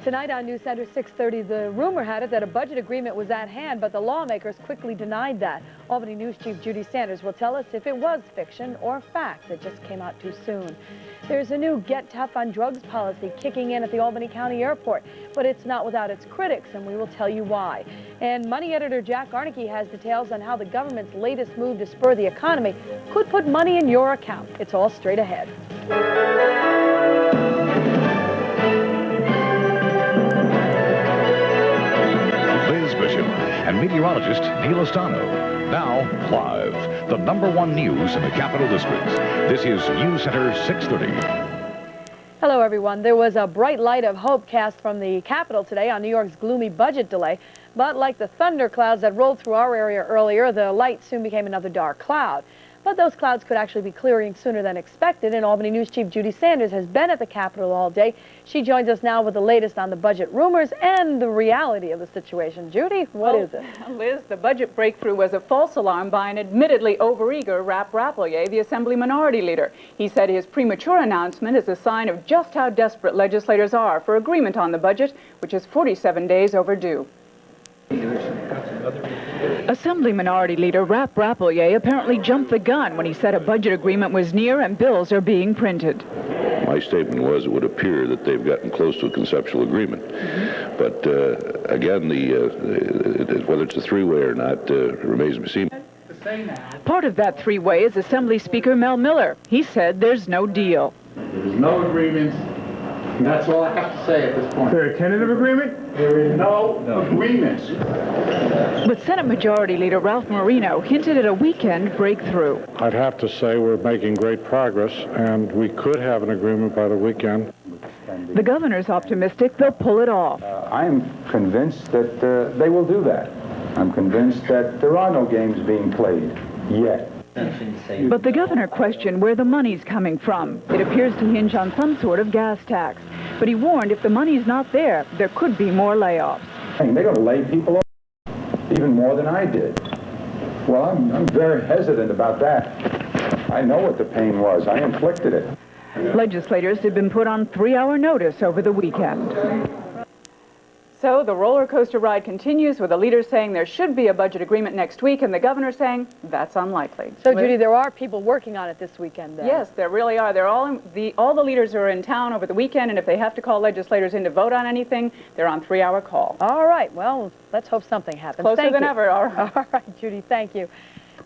Tonight on NewsCenter 6:30, the rumor had it that a budget agreement was at hand, but the lawmakers quickly denied that. Albany News Chief Judy Sanders will tell us if it was fiction or fact that just came out too soon. There's a new Get Tough on Drugs policy kicking in at the Albany County Airport, but it's not without its critics, and we will tell you why. And Money editor Jack Aernecke has details on how the government's latest move to spur the economy could put money in your account. It's all straight ahead. And meteorologist Neal Estano. Now, live, the #1 news in the Capital District. This is NewsCenter 6:30. Hello, everyone. There was a bright light of hope cast from the Capitol today on New York's gloomy budget delay. But like the thunder clouds that rolled through our area earlier, the light soon became another dark cloud. But those clouds could actually be clearing sooner than expected, and Albany News Chief Judy Sanders has been at the Capitol all day. She joins us now with the latest on the budget rumors and the reality of the situation. Judy, what is it? Liz, the budget breakthrough was a false alarm by an admittedly overeager Rap Rapelier, the Assembly Minority Leader. He said his premature announcement is a sign of just how desperate legislators are for agreement on the budget, which is 47 days overdue. Assembly Minority Leader Rap Rapelier apparently jumped the gun when he said a budget agreement was near and bills are being printed. My statement was it would appear that they've gotten close to a conceptual agreement. But again, whether it's a three-way or not remains to be seen. Part of that three-way is Assembly Speaker Mel Miller. He said there's no deal. There's no agreements. That's all I have to say at this point. Is there a tentative agreement? There is no agreements. But Senate Majority Leader Ralph Marino hinted at a weekend breakthrough. I'd have to say we're making great progress, and we could have an agreement by the weekend. The governor's optimistic they'll pull it off. I am convinced that they will do that. I'm convinced that there are no games being played yet. But the governor questioned where the money's coming from. It appears to hinge on some sort of gas tax. But he warned if the money's not there, there could be more layoffs. They're going to lay people off even more than I did. Well, I'm very hesitant about that. I know what the pain was. I inflicted it. Legislators had been put on 3-hour notice over the weekend. So the roller coaster ride continues with the leaders saying there should be a budget agreement next week and the governor saying that's unlikely. So, Judy, there are people working on it this weekend, then? Yes, there really are. All the leaders are in town over the weekend, and if they have to call legislators in to vote on anything, they're on 3-hour call. All right. Well, let's hope something happens. Closer than ever. All right, Judy, thank you.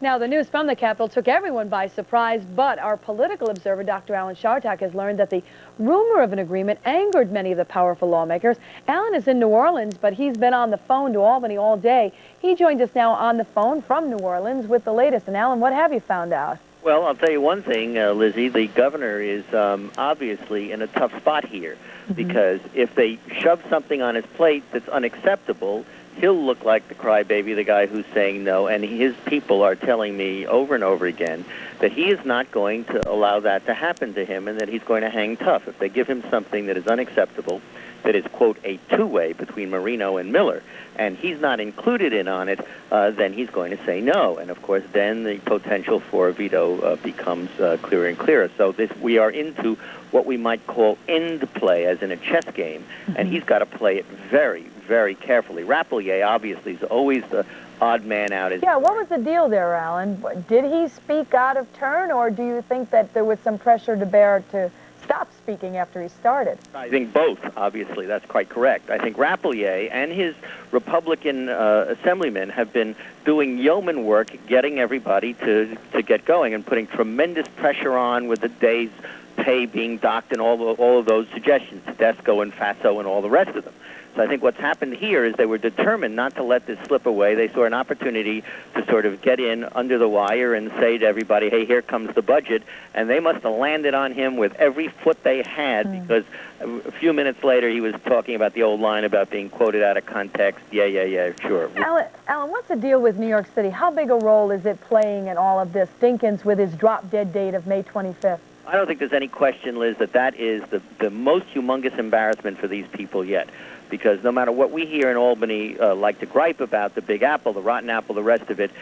Now, the news from the Capitol took everyone by surprise, but our political observer, Dr. Alan Chartock, has learned that the rumor of an agreement angered many of the powerful lawmakers. Alan is in New Orleans, but he's been on the phone to Albany all day. He joins us now on the phone from New Orleans with the latest. And, Alan, what have you found out? Well, I'll tell you one thing, Lizzie. The governor is obviously in a tough spot here because if they shove something on his plate that's unacceptable, he'll look like the crybaby, the guy who's saying no, and his people are telling me over and over again that he is not going to allow that to happen to him and that he's going to hang tough. If they give him something that is unacceptable, that is, quote, a two-way between Marino and Miller, and he's not included in on it, then he's going to say no. And, of course, then the potential for a veto becomes clearer and clearer. So we are into what we might call end play, as in a chess game, and he's got to play it very, very carefully. Rapelier, obviously, is always the odd man out. Yeah, what was the deal there, Alan? Did he speak out of turn, or do you think that there was some pressure to bear to stop speaking after he started? I think both, obviously. That's quite correct. I think Rapelier and his Republican assemblymen have been doing yeoman work getting everybody to get going and putting tremendous pressure on with the day's pay being docked and all of those suggestions, Tedesco and Faso and all the rest of them. So I think what's happened here is they were determined not to let this slip away. They saw an opportunity to sort of get in under the wire and say to everybody, hey, here comes the budget. And they must have landed on him with every foot they had because a few minutes later he was talking about the old line about being quoted out of context. Yeah, sure. Alan, what's the deal with New York City? How big a role is it playing in all of this? Dinkins with his drop-dead date of May 25th. I don't think there's any question, Liz, that is the most humongous embarrassment for these people yet. Because no matter what we here in Albany like to gripe about, the Big Apple, the Rotten Apple, the rest of it,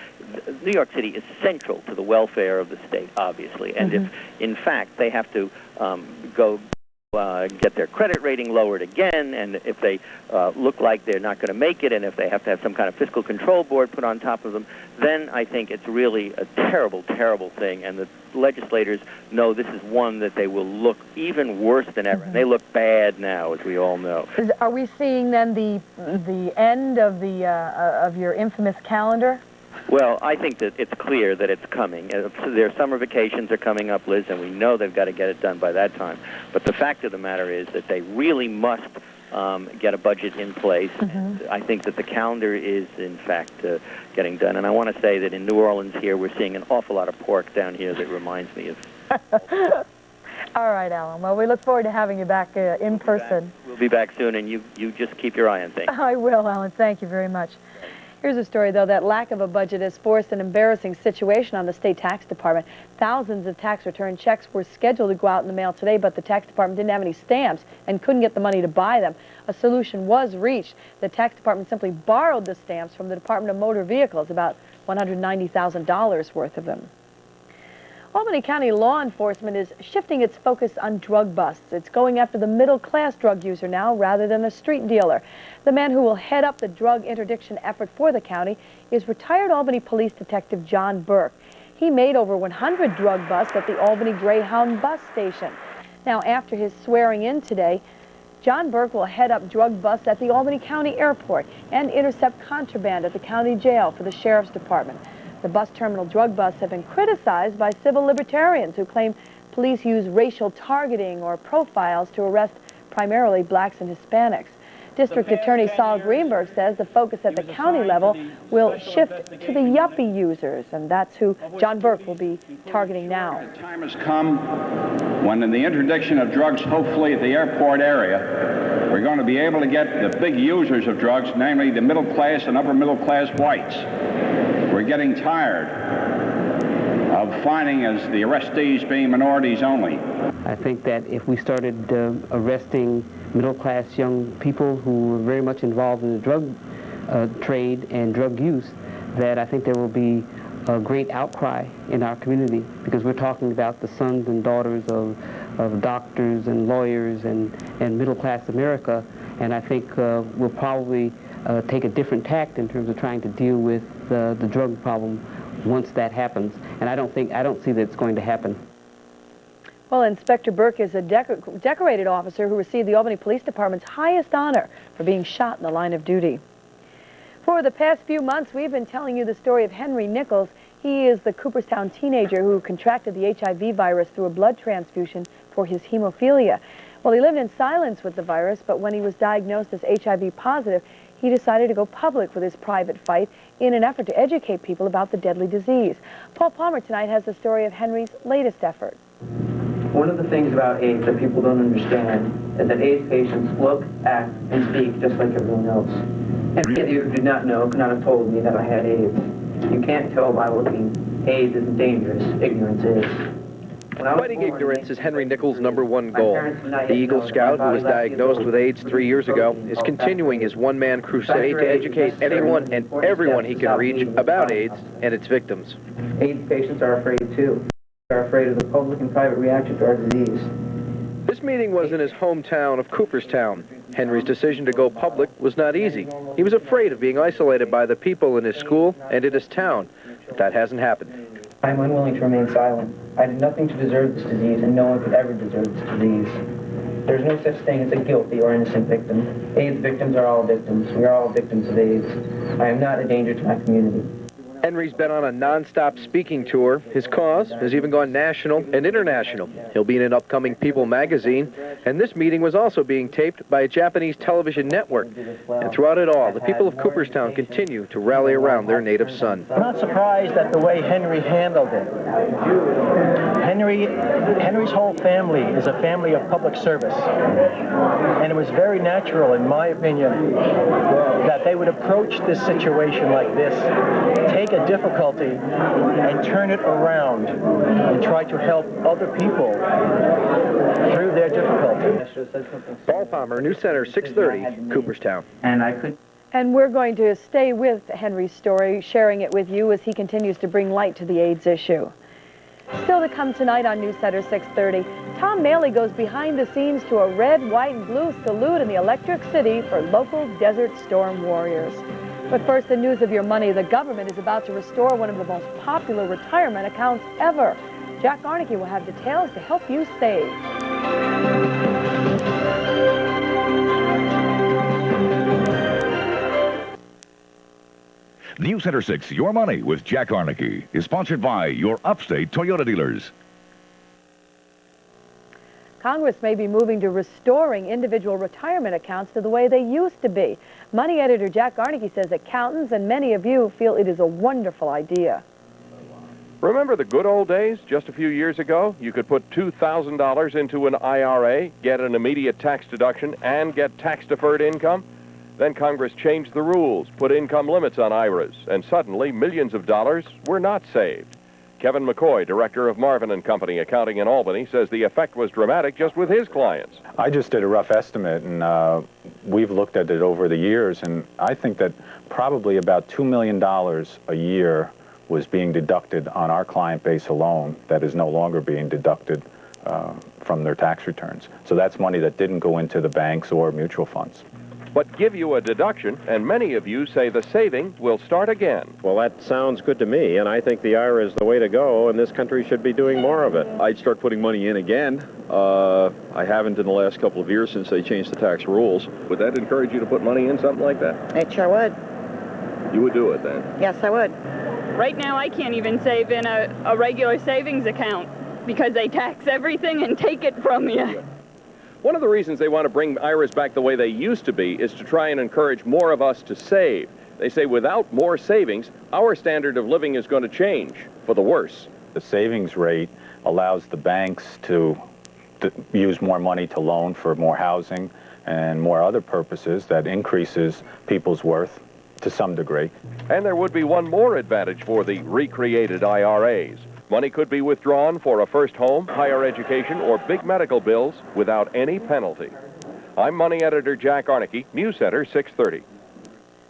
New York City is central to the welfare of the state, obviously. And if, in fact, they have to go get their credit rating lowered again, and if they look like they're not going to make it, and if they have to have some kind of fiscal control board put on top of them, then I think it's really a terrible, terrible thing. And the legislators know this is one that they will look even worse than ever. And they look bad now, as we all know. Are we seeing then the end of the of your infamous calendar? Well, I think that it's clear that it's coming. Their summer vacations are coming up, Liz, and we know they've got to get it done by that time. But the fact of the matter is that they really must get a budget in place. And I think that the calendar is, in fact, getting done. And I want to say that in New Orleans here, we're seeing an awful lot of pork down here that reminds me of... All right, Alan. Well, we look forward to having you back in person. We'll be back soon, and you just keep your eye on things. I will, Alan. Thank you very much. Here's a story, though, that lack of a budget has forced an embarrassing situation on the state tax department. Thousands of tax return checks were scheduled to go out in the mail today, but the tax department didn't have any stamps and couldn't get the money to buy them. A solution was reached. The tax department simply borrowed the stamps from the Department of Motor Vehicles, about $190,000 worth of them. Albany County law enforcement is shifting its focus on drug busts. It's going after the middle-class drug user now rather than the street dealer. The man who will head up the drug interdiction effort for the county is retired Albany Police Detective John Burke. He made over 100 drug busts at the Albany Greyhound bus station. Now, after his swearing in today, John Burke will head up drug busts at the Albany County Airport and intercept contraband at the county jail for the Sheriff's Department. The bus terminal drug busts have been criticized by civil libertarians who claim police use racial targeting or profiles to arrest primarily blacks and Hispanics. District Attorney Saul Greenberg says the focus at the county level will shift to the yuppie users, and that's who John Burke will be targeting now. The time has come when in the interdiction of drugs, hopefully at the airport area, we're going to be able to get the big users of drugs, namely the middle class and upper middle class whites. We're getting tired of finding as the arrestees being minorities only. I think that if we started arresting middle-class young people who were very much involved in the drug trade and drug use, that I think there will be a great outcry in our community, because we're talking about the sons and daughters of doctors and lawyers and middle-class America, and I think we'll probably take a different tact in terms of trying to deal with the drug problem once that happens. And I don't see that it's going to happen. Well, Inspector Burke is a decorated officer who received the Albany Police Department's highest honor for being shot in the line of duty. For the past few months, we've been telling you the story of Henry Nichols. He is the Cooperstown teenager who contracted the HIV virus through a blood transfusion for his hemophilia. Well, he lived in silence with the virus, but when he was diagnosed as HIV positive, he decided to go public with his private fight in an effort to educate people about the deadly disease. Paul Palmer tonight has the story of Henry's latest effort. One of the things about AIDS that people don't understand is that AIDS patients look, act, and speak just like everyone else. And many of you who did not know could not have told me that I had AIDS. You can't tell by looking. AIDS isn't dangerous. Ignorance is. Fighting ignorance is Henry Nichols' #1 goal. The Eagle Scout, who was diagnosed with AIDS 3 years ago, is continuing his one-man crusade to educate anyone and everyone he can reach about AIDS and its victims. AIDS patients are afraid too. They're afraid of the public and private reaction to our disease. This meeting was in his hometown of Cooperstown. Henry's decision to go public was not easy. He was afraid of being isolated by the people in his school and in his town, but that hasn't happened. I am unwilling to remain silent. I did nothing to deserve this disease, and no one could ever deserve this disease. There is no such thing as a guilty or innocent victim. AIDS victims are all victims. We are all victims of AIDS. I am not a danger to my community. Henry's been on a non-stop speaking tour. His cause has even gone national and international. He'll be in an upcoming People magazine, and this meeting was also being taped by a Japanese television network. And throughout it all, the people of Cooperstown continue to rally around their native son. I'm not surprised at the way Henry handled it. Henry's whole family is a family of public service. And it was very natural, in my opinion, that they would approach this situation like this, take a difficulty and turn it around and try to help other people through their difficulty. Paul Palmer, NewsCenter 630, Cooperstown. And we're going to stay with Henry's story, sharing it with you as he continues to bring light to the AIDS issue. Still to come tonight on NewsCenter 630, Tom Mailey goes behind the scenes to a red, white, and blue salute in the Electric City for local Desert Storm warriors. But first, the news of your money. The government is about to restore one of the most popular retirement accounts ever. Jack Aernecke will have details to help you save. NewsCenter 6, Your Money with Jack Aernecke is sponsored by your upstate Toyota dealers. Congress may be moving to restoring individual retirement accounts to the way they used to be. Money editor Jack Aernecke says accountants and many of you feel it is a wonderful idea. Remember the good old days? Just a few years ago, you could put $2,000 into an IRA, get an immediate tax deduction, and get tax-deferred income. Then Congress changed the rules, put income limits on IRAs, and suddenly millions of dollars were not saved. Kevin McCoy, director of Marvin & Company Accounting in Albany, says the effect was dramatic just with his clients. I just did a rough estimate, and we've looked at it over the years, and I think that probably about $2 million a year was being deducted on our client base alone that is no longer being deducted from their tax returns. So that's money that didn't go into the banks or mutual funds. But give you a deduction, and many of you say the saving will start again. Well, that sounds good to me, and I think the IRA is the way to go, and this country should be doing more of it. I'd start putting money in again. I haven't in the last couple of years since they changed the tax rules. Would that encourage you to put money in something like that? It sure would. You would do it then? Yes, I would. Right now, I can't even save in a regular savings account because they tax everything and take it from you. Yeah. One of the reasons they want to bring IRAs back the way they used to be is to try and encourage more of us to save. They say without more savings, our standard of living is going to change for the worse. The savings rate allows the banks to use more money to loan for more housing and more other purposes that increases people's worth to some degree. And there would be one more advantage for the recreated IRAs. Money could be withdrawn for a first home, higher education, or big medical bills without any penalty. I'm money editor Jack Aernecke, NewsCenter 630.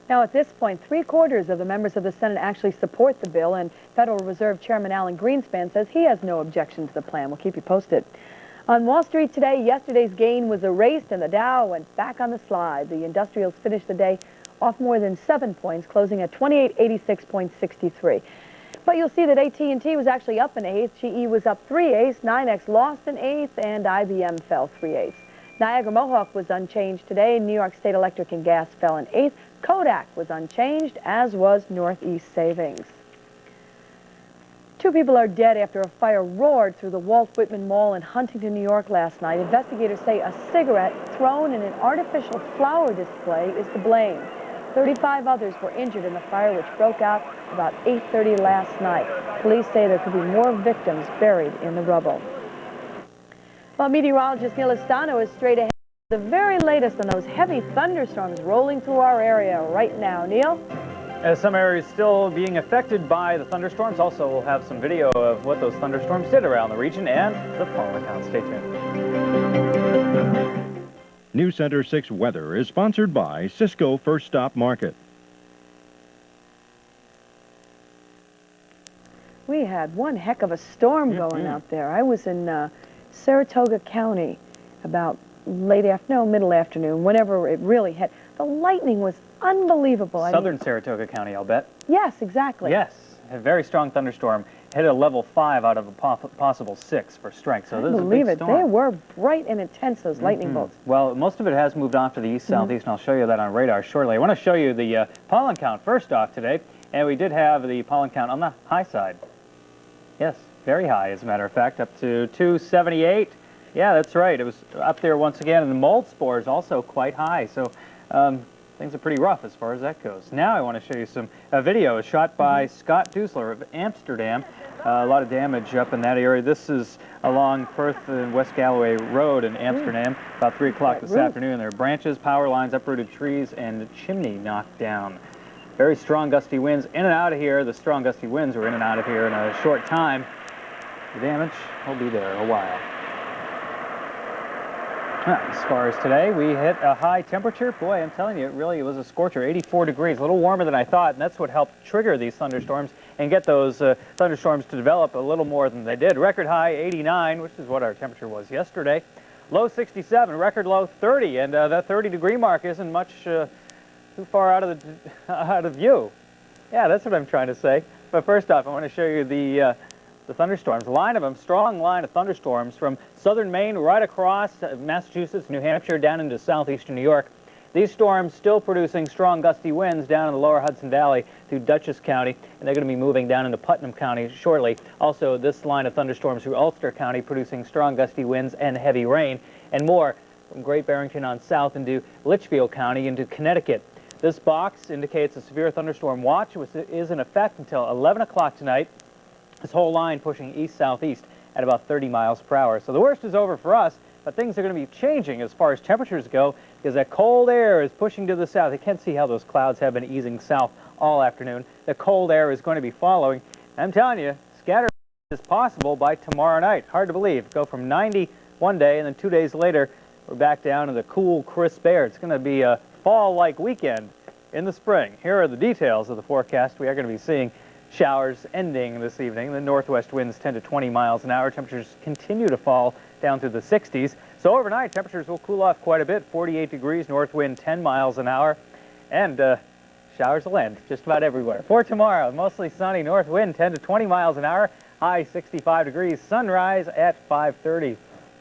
Now, at this point, 3/4 of the members of the Senate actually support the bill, and Federal Reserve Chairman Alan Greenspan says he has no objection to the plan. We'll keep you posted. On Wall Street today, yesterday's gain was erased, and the Dow went back on the slide. The industrials finished the day off more than 7 points, closing at 2886.63. But you'll see that AT&T was actually up an eighth, GE was up 3/8, 9X lost an eighth, and IBM fell 3/8. Niagara Mohawk was unchanged today. New York State Electric and Gas fell an eighth. Kodak was unchanged, as was Northeast Savings. 2 people are dead after a fire roared through the Walt Whitman Mall in Huntington, New York last night. Investigators say a cigarette thrown in an artificial flower display is to blame. 35 others were injured in the fire, which broke out about 8:30 last night. Police say there could be more victims buried in the rubble. Well, meteorologist Neal Estano is straight ahead. The very latest on those heavy thunderstorms rolling through our area right now. Neal? As some areas still being affected by the thunderstorms. Also, we'll have some video of what those thunderstorms did around the region and the pollen count. Stay tuned. NewsCenter 6 weather is sponsored by Cisco First Stop Market. We had one heck of a storm going out there. I was in Saratoga County about middle afternoon, whenever it really hit. The lightning was unbelievable. Southern Saratoga County, I'll bet. Yes, exactly. Yes, a very strong thunderstorm. Hit a level 5 out of a possible 6 for strength. So this is a big storm. They were bright and intense, those lightning bolts. Well, most of it has moved off to the east-southeast, and I'll show you that on radar shortly. I want to show you the pollen count first off today, and we did have the pollen count on the high side. Yes, very high, as a matter of fact, up to 278. Yeah, that's right. It was up there once again, and the mold spores also quite high. So things are pretty rough as far as that goes. Now I want to show you some video shot by Scott Dusler of Amsterdam. A lot of damage up in that area. This is along Perth and West Galloway Road in Amsterdam, about 3 o'clock this afternoon. There are branches, power lines, uprooted trees, and a chimney knocked down. Very strong gusty winds in and out of here. The strong gusty winds were in and out of here in a short time. The damage will be there a while. As far as today, we hit a high temperature. Boy, I'm telling you, it was a scorcher, 84 degrees, a little warmer than I thought, and that's what helped trigger these thunderstorms and get those thunderstorms to develop a little more than they did. Record high 89, which is what our temperature was yesterday. Low 67, record low 30, and that 30-degree mark isn't much too far out of view. Yeah, that's what I'm trying to say. But first off, I want to show you the thunderstorms. A line of them, strong line of thunderstorms from southern Maine right across Massachusetts, New Hampshire, down into southeastern New York. These storms still producing strong gusty winds down in the lower Hudson Valley through Dutchess County, and they're going to be moving down into Putnam County shortly. Also, this line of thunderstorms through Ulster County producing strong gusty winds and heavy rain, and more from Great Barrington on south into Litchfield County into Connecticut. This box indicates a severe thunderstorm watch, which is in effect until 11 o'clock tonight. This whole line pushing east-southeast at about 30 miles per hour. So the worst is over for us, but things are going to be changing as far as temperatures go because that cold air is pushing to the south. You can't see how those clouds have been easing south all afternoon. The cold air is going to be following. I'm telling you, scatter is possible by tomorrow night. Hard to believe. Go from 90 one day, and then 2 days later, we're back down to the cool, crisp air. It's going to be a fall-like weekend in the spring. Here are the details of the forecast. We are going to be seeing showers ending this evening. The northwest winds 10 to 20 miles an hour. Temperatures continue to fall down to the 60s. So overnight, temperatures will cool off quite a bit. 48 degrees, north wind 10 miles an hour. And showers will end just about everywhere. For tomorrow, mostly sunny, north wind 10 to 20 miles an hour. High 65 degrees. Sunrise at 5:30.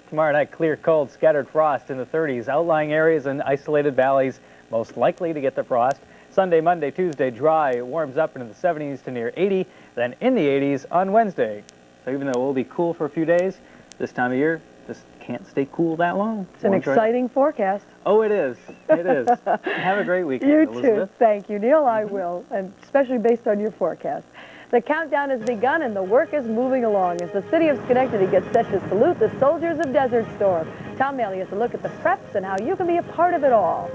Tomorrow night, clear, cold, scattered frost in the 30s. Outlying areas and isolated valleys most likely to get the frost. Sunday, Monday, Tuesday, dry. It warms up into the 70s to near 80, then in the 80s on Wednesday. So even though it will be cool for a few days, this time of year just can't stay cool that long. It's an exciting forecast. Oh, it is. It is. Have a great weekend, You Elizabeth. too. Thank you, Neil. I will, and especially based on your forecast. The countdown has begun and the work is moving along as the city of Schenectady gets set to salute the soldiers of Desert Storm. Tom Mailey has a look at the preps and how you can be a part of it all.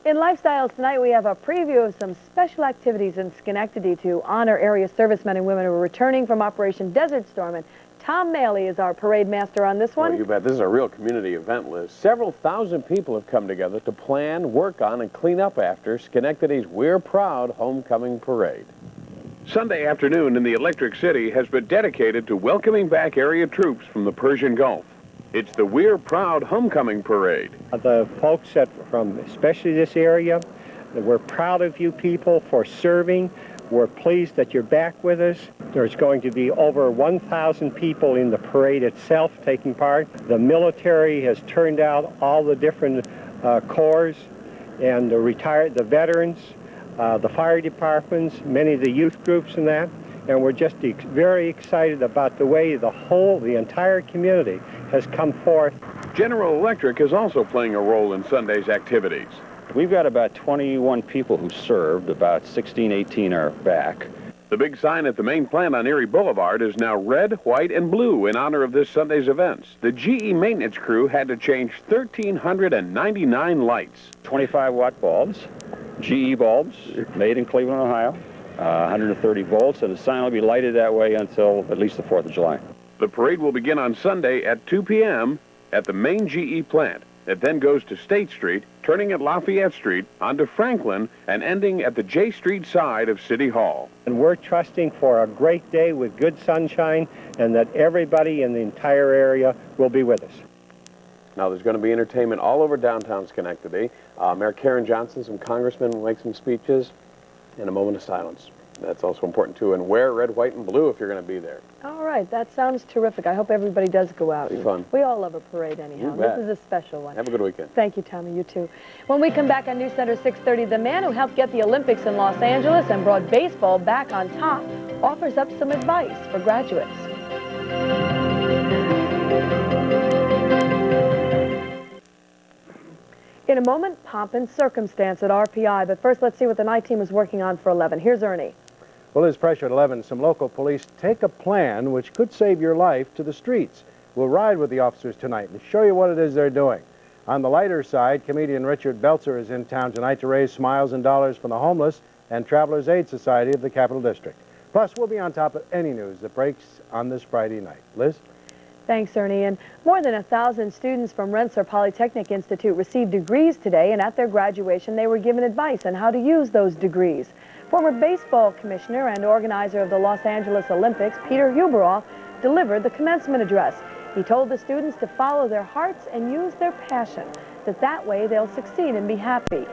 In Lifestyles tonight, we have a preview of some special activities in Schenectady to honor area servicemen and women who are returning from Operation Desert Storm. And Tom Mailey is our parade master on this one. Well, you bet. This is a real community event, Liz. Several thousand people have come together to plan, work on, and clean up after Schenectady's We're Proud Homecoming Parade. Sunday afternoon in the Electric City has been dedicated to welcoming back area troops from the Persian Gulf. It's the We're Proud Homecoming Parade. The folks that from especially this area, we're proud of you people for serving. We're pleased that you're back with us. There's going to be over 1,000 people in the parade itself taking part. The military has turned out all the different corps and the veterans, the fire departments, many of the youth groups and that. And we're just very excited about the way the entire community has come forth. General Electric is also playing a role in Sunday's activities. We've got about 21 people who served, about 16, 18 are back. The big sign at the main plant on Erie Boulevard is now red, white, and blue in honor of this Sunday's events. The GE maintenance crew had to change 1,399 lights. 25-watt bulbs, GE bulbs, made in Cleveland, Ohio. 130 volts, and the sign will be lighted that way until at least the 4th of July. The parade will begin on Sunday at 2 p.m. at the main GE plant. It then goes to State Street, turning at Lafayette Street, onto Franklin, and ending at the J Street side of City Hall. And we're trusting for a great day with good sunshine and that everybody in the entire area will be with us. Now, there's going to be entertainment all over downtown Schenectady. Mayor Karen Johnson, some congressmen will make some speeches, and a moment of silence. That's also important, too. And wear red, white, and blue if you're going to be there. All right, that sounds terrific. I hope everybody does go out. It'll be fun. We all love a parade anyhow. You bet. This is a special one. Have a good weekend. Thank you, Tommy. You too. When we come back on NewsCenter 6:30, the man who helped get the Olympics in Los Angeles and brought baseball back on top offers up some advice for graduates. In a moment, pomp and circumstance at RPI. But first, let's see what the night team is working on for 11. Here's Ernie. Well, there's pressure at 11. Some local police take a plan which could save your life to the streets. We'll ride with the officers tonight and show you what it is they're doing. On the lighter side, comedian Richard Belzer is in town tonight to raise smiles and dollars for the homeless and Travelers Aid Society of the Capital District. Plus, we'll be on top of any news that breaks on this Friday night. Liz? Thanks, Ernie. And more than 1,000 students from Rensselaer Polytechnic Institute received degrees today, and at their graduation, they were given advice on how to use those degrees. Former baseball commissioner and organizer of the Los Angeles Olympics, Peter Ueberroth, delivered the commencement address. He told the students to follow their hearts and use their passion, that way they'll succeed and be happy.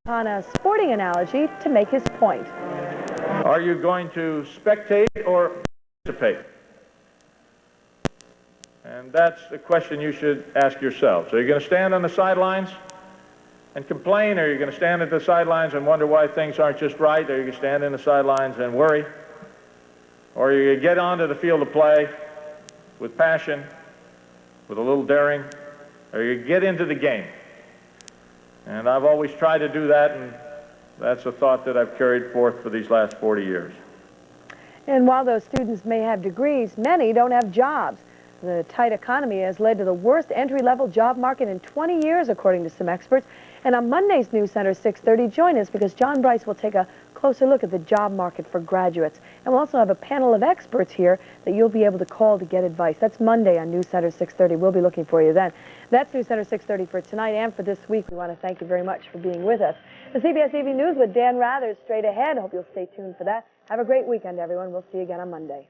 On a sporting analogy to make his point. Are you going to spectate or participate? And that's the question you should ask yourselves. Are you going to stand on the sidelines and complain, or are you going to stand at the sidelines and wonder why things aren't just right? Or are you going to stand in the sidelines and worry? Or are you going to get onto the field of play with passion, with a little daring? Or are you going to get into the game? And I've always tried to do that, and that's a thought that I've carried forth for these last 40 years. And while those students may have degrees, many don't have jobs. The tight economy has led to the worst entry-level job market in 20 years, according to some experts. And on Monday's NewsCenter 6:30, join us because John Bryce will take a closer look at the job market for graduates. And we'll also have a panel of experts here that you'll be able to call to get advice. That's Monday on NewsCenter 6:30. We'll be looking for you then. That's NewsCenter 6:30 for tonight and for this week. We want to thank you very much for being with us. The CBS TV News with Dan Rathers straight ahead. Hope you'll stay tuned for that. Have a great weekend, everyone. We'll see you again on Monday.